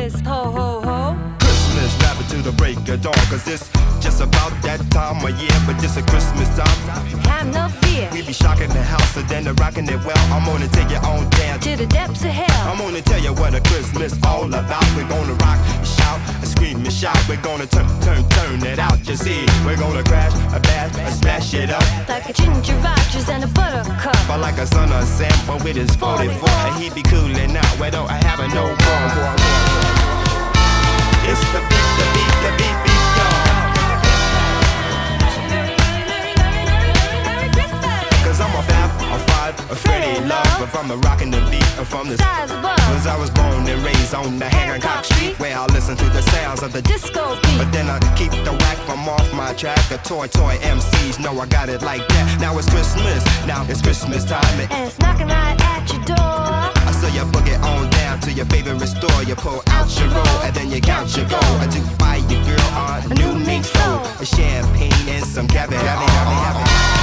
Christmas, ho ho ho. Christmas, rap it to the break of dawn, cause it's just about that time of year, but just a Christmas time. Have no fear. We be shocking the house and then rocking it well. I'm gonna take you on down To the depths of hell. I'm gonna tell you what a Christmas all about. We're gonna rock, shout, and scream and shout. We're gonna turn it out, you see. We're gonna crash, a bash, and smash it up. Like a ginger Rogers and a buttercup. But like a son of Sam, but with his 44. And he be coolin' out, where don't I have a no more. It's the beat, the beat, the beat, beat, y'all. Cause I'm a fab, a five, a Freddy Love. But from the rockin' the beat, and from the stars above. Cause I was born and raised on the Hancock Street, where I listen to the sounds of the disco beat. But then I keep the whack from off my track. The toy MCs know I got it like that. Now it's Christmas, now it's Christmas time. And it's knocking right at your door. I saw you boogie on down to your favorite store. You pull out your roll and then you count your gold. I do buy your girl a new mink soul, a champagne and some caviar.